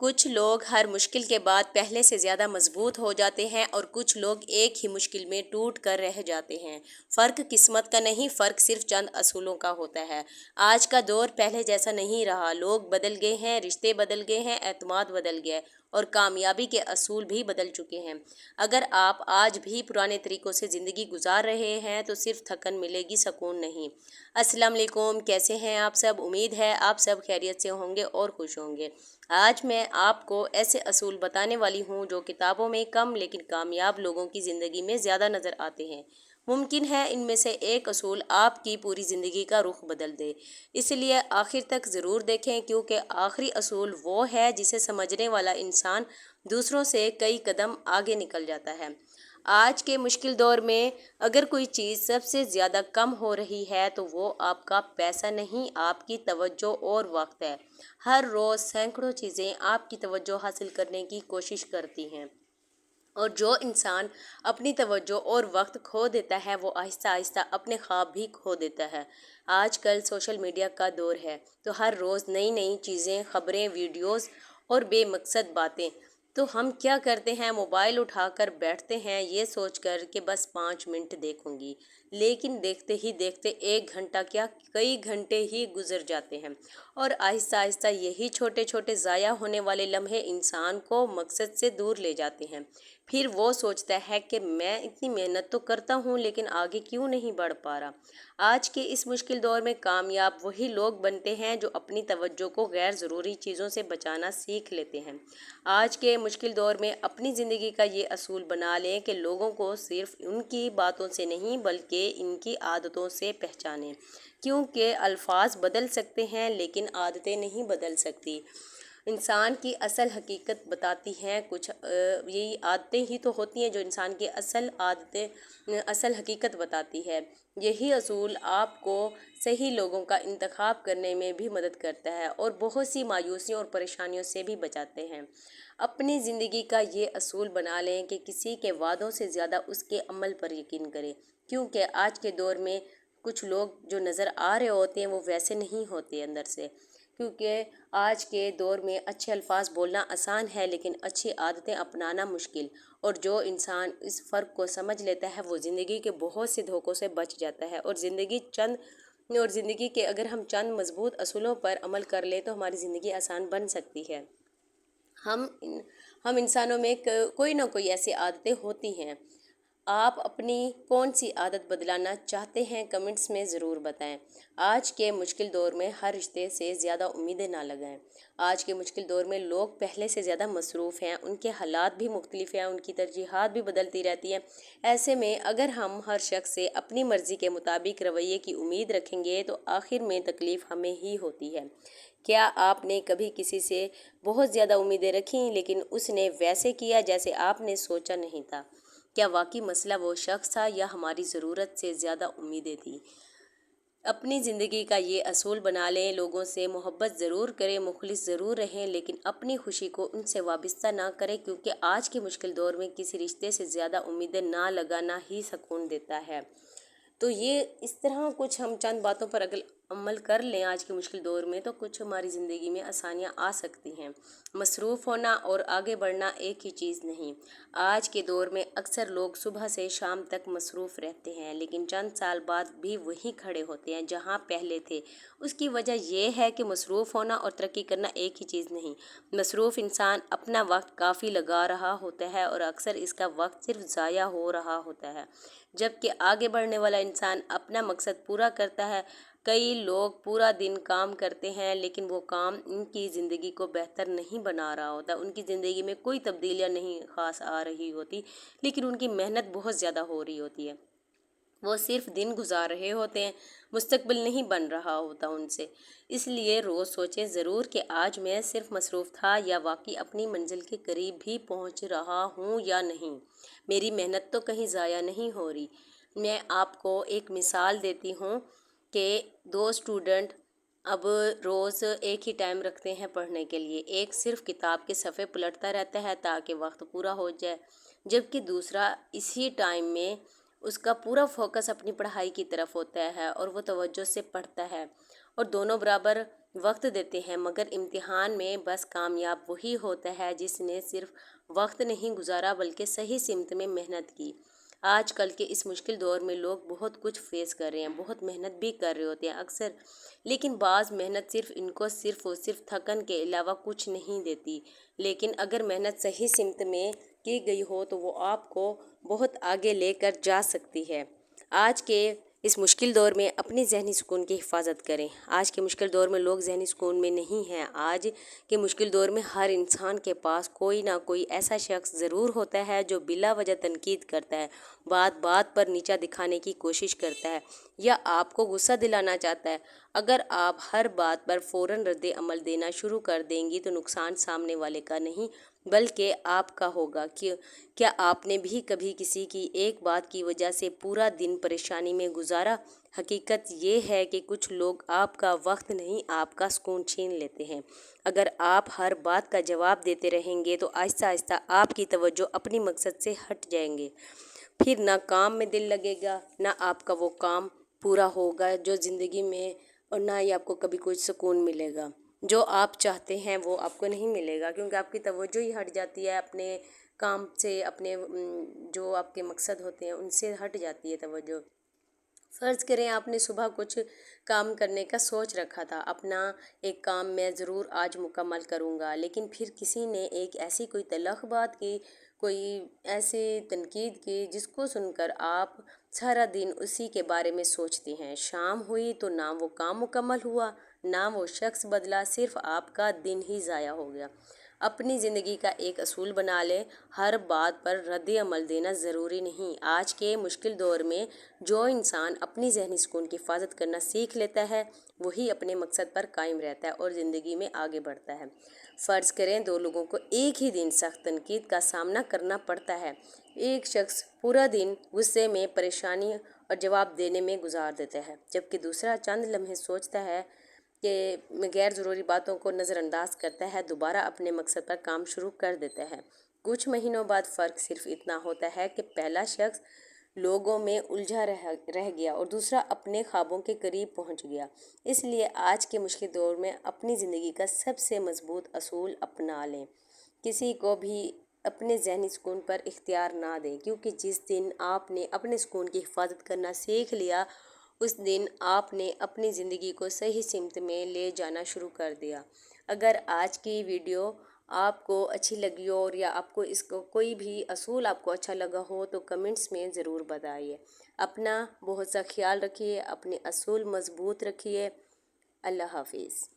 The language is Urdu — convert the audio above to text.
کچھ لوگ ہر مشکل کے بعد پہلے سے زیادہ مضبوط ہو جاتے ہیں اور کچھ لوگ ایک ہی مشکل میں ٹوٹ کر رہ جاتے ہیں۔ فرق قسمت کا نہیں، فرق صرف چند اصولوں کا ہوتا ہے۔ آج کا دور پہلے جیسا نہیں رہا، لوگ بدل گئے ہیں، رشتے بدل گئے ہیں، اعتماد بدل گیا ہے اور کامیابی کے اصول بھی بدل چکے ہیں۔ اگر آپ آج بھی پرانے طریقوں سے زندگی گزار رہے ہیں تو صرف تھکن ملے گی، سکون نہیں۔ السلام علیکم، کیسے ہیں آپ سب؟ امید ہے آپ سب خیریت سے ہوں گے اور خوش ہوں گے۔ آج میں آپ کو ایسے اصول بتانے والی ہوں جو کتابوں میں کم لیکن کامیاب لوگوں کی زندگی میں زیادہ نظر آتے ہیں۔ ممکن ہے ان میں سے ایک اصول آپ کی پوری زندگی کا رخ بدل دے، اس لیے آخر تک ضرور دیکھیں، کیونکہ آخری اصول وہ ہے جسے سمجھنے والا انسان دوسروں سے کئی قدم آگے نکل جاتا ہے۔ آج کے مشکل دور میں اگر کوئی چیز سب سے زیادہ کم ہو رہی ہے تو وہ آپ کا پیسہ نہیں، آپ کی توجہ اور وقت ہے۔ ہر روز سینکڑوں چیزیں آپ کی توجہ حاصل کرنے کی کوشش کرتی ہیں، اور جو انسان اپنی توجہ اور وقت کھو دیتا ہے وہ آہستہ آہستہ اپنے خواب بھی کھو دیتا ہے۔ آج کل سوشل میڈیا کا دور ہے تو ہر روز نئی نئی چیزیں، خبریں، ویڈیوز اور بے مقصد باتیں۔ تو ہم کیا کرتے ہیں؟ موبائل اٹھا کر بیٹھتے ہیں یہ سوچ کر کہ بس 5 منٹ دیکھوں گی، لیکن دیکھتے ہی دیکھتے 1 گھنٹہ کیا کئی گھنٹے ہی گزر جاتے ہیں، اور آہستہ آہستہ یہی چھوٹے چھوٹے ضائع ہونے والے لمحے انسان کو مقصد سے دور لے جاتے ہیں۔ پھر وہ سوچتا ہے کہ میں اتنی محنت تو کرتا ہوں لیکن آگے کیوں نہیں بڑھ پا رہا۔ آج کے اس مشکل دور میں کامیاب وہی لوگ بنتے ہیں جو اپنی توجہ کو غیر ضروری چیزوں سے بچانا سیکھ لیتے ہیں۔ آج کے مشکل دور میں اپنی زندگی کا یہ اصول بنا لیں کہ لوگوں کو صرف ان کی باتوں سے نہیں بلکہ ان کی عادتوں سے پہچانیں، کیونکہ الفاظ بدل سکتے ہیں لیکن عادتیں نہیں بدل سکتی۔ انسان کی اصل حقیقت بتاتی ہیں کچھ یہی عادتیں ہی تو ہوتی ہیں جو انسان کی اصل حقیقت بتاتی ہے۔ یہی اصول آپ کو صحیح لوگوں کا انتخاب کرنے میں بھی مدد کرتا ہے اور بہت سی مایوسیوں اور پریشانیوں سے بھی بچاتے ہیں۔ اپنی زندگی کا یہ اصول بنا لیں کہ کسی کے وعدوں سے زیادہ اس کے عمل پر یقین کریں، کیونکہ آج کے دور میں کچھ لوگ جو نظر آ رہے ہوتے ہیں وہ ویسے نہیں ہوتے اندر سے، کیونکہ آج کے دور میں اچھے الفاظ بولنا آسان ہے لیکن اچھی عادتیں اپنانا مشکل، اور جو انسان اس فرق کو سمجھ لیتا ہے وہ زندگی کے بہت سے دھوکوں سے بچ جاتا ہے، اور زندگی کے اگر ہم چند مضبوط اصولوں پر عمل کر لیں تو ہماری زندگی آسان بن سکتی ہے۔ ہم انسانوں میں کوئی نہ کوئی ایسی عادتیں ہوتی ہیں۔ آپ اپنی کون سی عادت بدلانا چاہتے ہیں کمنٹس میں ضرور بتائیں۔ آج کے مشکل دور میں ہر رشتے سے زیادہ امیدیں نہ لگائیں۔ آج کے مشکل دور میں لوگ پہلے سے زیادہ مصروف ہیں، ان کے حالات بھی مختلف ہیں، ان کی ترجیحات بھی بدلتی رہتی ہیں۔ ایسے میں اگر ہم ہر شخص سے اپنی مرضی کے مطابق رویے کی امید رکھیں گے تو آخر میں تکلیف ہمیں ہی ہوتی ہے۔ کیا آپ نے کبھی کسی سے بہت زیادہ امیدیں رکھیں لیکن اس نے ویسے کیا جیسے آپ نے سوچا نہیں تھا؟ کیا واقعی مسئلہ وہ شخص تھا یا ہماری ضرورت سے زیادہ امیدیں تھیں؟ اپنی زندگی کا یہ اصول بنا لیں، لوگوں سے محبت ضرور کریں، مخلص ضرور رہیں، لیکن اپنی خوشی کو ان سے وابستہ نہ کریں، کیونکہ آج کے مشکل دور میں کسی رشتے سے زیادہ امیدیں نہ لگانا ہی سکون دیتا ہے۔ تو یہ اس طرح کچھ ہم چند باتوں پر اگر عمل کر لیں آج کے مشکل دور میں تو کچھ ہماری زندگی میں آسانیاں آ سکتی ہیں۔ مصروف ہونا اور آگے بڑھنا ایک ہی چیز نہیں۔ آج کے دور میں اکثر لوگ صبح سے شام تک مصروف رہتے ہیں لیکن چند سال بعد بھی وہیں کھڑے ہوتے ہیں جہاں پہلے تھے۔ اس کی وجہ یہ ہے کہ مصروف ہونا اور ترقی کرنا ایک ہی چیز نہیں۔ مصروف انسان اپنا وقت کافی لگا رہا ہوتا ہے اور اکثر اس کا وقت صرف ضائع ہو رہا ہوتا ہے، جبکہ آگے بڑھنے والا انسان اپنا مقصد پورا کرتا ہے۔ کئی لوگ پورا دن کام کرتے ہیں لیکن وہ کام ان کی زندگی کو بہتر نہیں بنا رہا ہوتا، ان کی زندگی میں کوئی تبدیلیاں نہیں خاص آ رہی ہوتی، لیکن ان کی محنت بہت زیادہ ہو رہی ہوتی ہے۔ وہ صرف دن گزار رہے ہوتے ہیں، مستقبل نہیں بن رہا ہوتا ان سے۔ اس لیے روز سوچیں ضرور کہ آج میں صرف مصروف تھا یا واقعی اپنی منزل کے قریب بھی پہنچ رہا ہوں یا نہیں، میری محنت تو کہیں ضائع نہیں ہو رہی۔ میں آپ کو ایک مثال دیتی ہوں کہ 2 اسٹوڈنٹ اب روز ایک ہی ٹائم رکھتے ہیں پڑھنے کے لیے۔ ایک صرف کتاب کے صفحے پلٹتا رہتا ہے تاکہ وقت پورا ہو جائے، جبکہ دوسرا اسی ٹائم میں اس کا پورا فوکس اپنی پڑھائی کی طرف ہوتا ہے اور وہ توجہ سے پڑھتا ہے، اور دونوں برابر وقت دیتے ہیں، مگر امتحان میں بس کامیاب وہی ہوتا ہے جس نے صرف وقت نہیں گزارا بلکہ صحیح سمت میں محنت کی۔ آج کل کے اس مشکل دور میں لوگ بہت کچھ فیس کر رہے ہیں، بہت محنت بھی کر رہے ہوتے ہیں اکثر، لیکن بعض محنت صرف ان کو صرف اور صرف تھکن کے علاوہ کچھ نہیں دیتی۔ لیکن اگر محنت صحیح سمت میں کی گئی ہو تو وہ آپ کو بہت آگے لے کر جا سکتی ہے۔ آج کے اس مشکل دور میں اپنی ذہنی سکون کی حفاظت کریں۔ آج کے مشکل دور میں لوگ ذہنی سکون میں نہیں ہیں۔ آج کے مشکل دور میں ہر انسان کے پاس کوئی نہ کوئی ایسا شخص ضرور ہوتا ہے جو بلا وجہ تنقید کرتا ہے، بات بات پر نیچا دکھانے کی کوشش کرتا ہے یا آپ کو غصہ دلانا چاہتا ہے۔ اگر آپ ہر بات پر فوراً رد عمل دینا شروع کر دیں گی تو نقصان سامنے والے کا نہیں بلکہ آپ کا ہوگا۔ کیا آپ نے بھی کبھی کسی کی ایک بات کی وجہ سے پورا دن پریشانی میں گزارا؟ حقیقت یہ ہے کہ کچھ لوگ آپ کا وقت نہیں، آپ کا سکون چھین لیتے ہیں۔ اگر آپ ہر بات کا جواب دیتے رہیں گے تو آہستہ آہستہ آپ کی توجہ اپنی مقصد سے ہٹ جائیں گے۔ پھر نہ کام میں دل لگے گا، نہ آپ کا وہ کام پورا ہوگا جو زندگی میں، اور نہ ہی آپ کو کبھی کوئی سکون ملے گا۔ جو آپ چاہتے ہیں وہ آپ کو نہیں ملے گا کیونکہ آپ کی توجہ ہی ہٹ جاتی ہے اپنے کام سے، اپنے جو آپ کے مقصد ہوتے ہیں ان سے ہٹ جاتی ہے توجہ۔ فرض کریں آپ نے صبح کچھ کام کرنے کا سوچ رکھا تھا، اپنا ایک کام میں ضرور آج مکمل کروں گا، لیکن پھر کسی نے ایک ایسی کوئی تلخ بات کی، کوئی ایسی تنقید کی جس کو سن کر آپ سارا دن اسی کے بارے میں سوچتے ہیں۔ شام ہوئی تو نہ وہ کام مکمل ہوا، نہ وہ شخص بدلا، صرف آپ کا دن ہی ضائع ہو گیا۔ اپنی زندگی کا ایک اصول بنا لیں، ہر بات پر رد عمل دینا ضروری نہیں۔ آج کے مشکل دور میں جو انسان اپنی ذہنی سکون کی حفاظت کرنا سیکھ لیتا ہے وہی اپنے مقصد پر قائم رہتا ہے اور زندگی میں آگے بڑھتا ہے۔ فرض کریں دو لوگوں کو ایک ہی دن سخت تنقید کا سامنا کرنا پڑتا ہے۔ ایک شخص پورا دن غصے میں، پریشانی اور جواب دینے میں گزار دیتا ہے، جبکہ دوسرا چند لمحے سوچتا ہے کہ غیر ضروری باتوں کو نظر انداز کرتا ہے، دوبارہ اپنے مقصد پر کام شروع کر دیتا ہے۔ کچھ مہینوں بعد فرق صرف اتنا ہوتا ہے کہ پہلا شخص لوگوں میں الجھا رہ گیا اور دوسرا اپنے خوابوں کے قریب پہنچ گیا۔ اس لیے آج کے مشکل دور میں اپنی زندگی کا سب سے مضبوط اصول اپنا لیں، کسی کو بھی اپنے ذہنی سکون پر اختیار نہ دیں، کیونکہ جس دن آپ نے اپنے سکون کی حفاظت کرنا سیکھ لیا اس دن آپ نے اپنی زندگی کو صحیح سمت میں لے جانا شروع کر دیا۔ اگر آج کی ویڈیو آپ کو اچھی لگی ہو اور یا آپ کو اس کو کوئی بھی اصول آپ کو اچھا لگا ہو تو کمنٹس میں ضرور بتائیے۔ اپنا بہت سا خیال رکھیے، اپنے اصول مضبوط رکھیے۔ اللہ حافظ۔